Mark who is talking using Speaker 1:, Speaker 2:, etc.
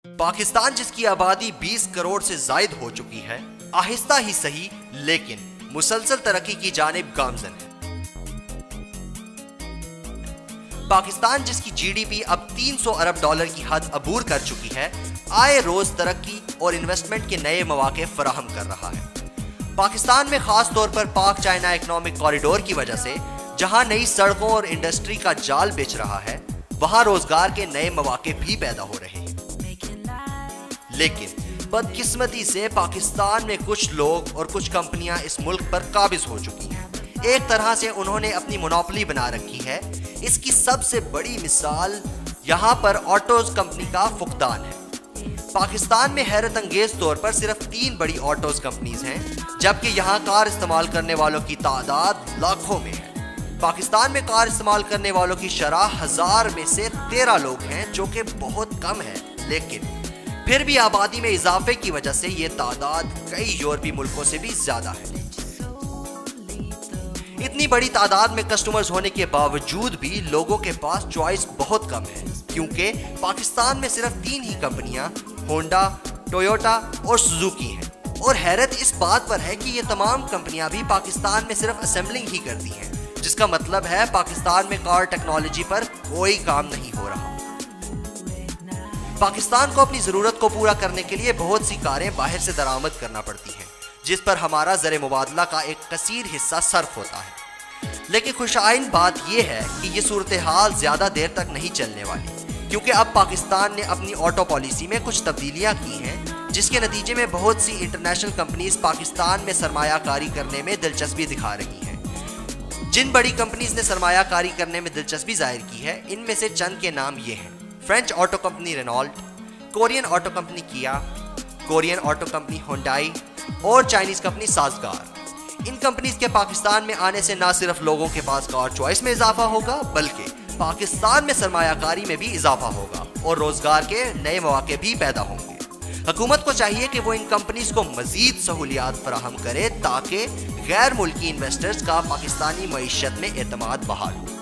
Speaker 1: پاکستان جس کی آبادی 20 کروڑ سے زائد ہو چکی ہے، آہستہ ہی صحیح لیکن مسلسل ترقی کی جانب گامزن ہے۔ پاکستان جس کی جی ڈی پی اب 300 ارب ڈالر کی حد عبور کر چکی ہے، آئے روز ترقی اور انویسٹمنٹ کے نئے مواقع فراہم کر رہا ہے۔ پاکستان میں خاص طور پر پاک چائنا اکنامک کوریڈور کی وجہ سے جہاں نئی سڑکوں اور انڈسٹری کا جال بچھ رہا ہے، وہاں روزگار کے نئے مواقع بھی پیدا ہو رہے ہیں۔ لیکن بدقسمتی سے پاکستان میں کچھ لوگ اور کچھ کمپنیاں اس ملک پر قابض ہو چکی ہیں۔ ایک طرح سے انہوں نے اپنی مونوپلی بنا رکھی ہے۔ اس کی سب سے بڑی مثال یہاں پر آٹوز کمپنی کا فقدان ہے۔ پاکستان میں حیرت انگیز طور پر صرف 3 بڑی آٹوز کمپنیز ہیں، جبکہ یہاں کار استعمال کرنے والوں کی تعداد لاکھوں میں ہے۔ پاکستان میں کار استعمال کرنے والوں کی شرح 1000 میں سے 13 لوگ ہیں، جو کہ بہت کم ہے، لیکن پھر بھی آبادی میں اضافے کی وجہ سے یہ تعداد کئی یورپی ملکوں سے بھی زیادہ ہے۔ اتنی بڑی تعداد میں کسٹمرز ہونے کے باوجود بھی لوگوں کے پاس چوائس بہت کم ہے، کیونکہ پاکستان میں صرف 3 ہی کمپنیاں ہونڈا، ٹویوٹا اور سوزوکی ہیں، اور حیرت اس بات پر ہے کہ یہ تمام کمپنیاں بھی پاکستان میں صرف اسمبلنگ ہی کرتی ہیں، جس کا مطلب ہے پاکستان میں کار ٹیکنالوجی پر کوئی کام نہیں ہو رہا۔ پاکستان کو اپنی ضرورت کو پورا کرنے کے لیے بہت سی کاریں باہر سے درآمد کرنا پڑتی ہیں، جس پر ہمارا زر مبادلہ کا ایک کثیر حصہ صرف ہوتا ہے۔ لیکن خوشائن بات یہ ہے کہ یہ صورتحال زیادہ دیر تک نہیں چلنے والی، کیونکہ اب پاکستان نے اپنی آٹو پالیسی میں کچھ تبدیلیاں کی ہیں، جس کے نتیجے میں بہت سی انٹرنیشنل کمپنیز پاکستان میں سرمایہ کاری کرنے میں دلچسپی دکھا رہی ہیں۔ جن بڑی کمپنیز نے سرمایہ کاری کرنے میں دلچسپی ظاہر کی ہے، ان میں سے چند کے نام یہ ہیں: French auto company Renault, Korean auto company کیا، کورین آٹو کمپنی ہونڈائی اور چائنیز کمپنی سازگار۔ ان کمپنیز کے پاکستان میں آنے سے نہ صرف لوگوں کے پاس کار چوائس میں اضافہ ہوگا، بلکہ پاکستان میں سرمایہ کاری میں بھی اضافہ ہوگا اور روزگار کے نئے مواقع بھی پیدا ہوں گے۔ حکومت کو چاہیے کہ وہ ان کمپنیز کو مزید سہولیات فراہم کرے تاکہ غیر ملکی انویسٹرز کا پاکستانی معیشت میں اعتماد بحال ہو۔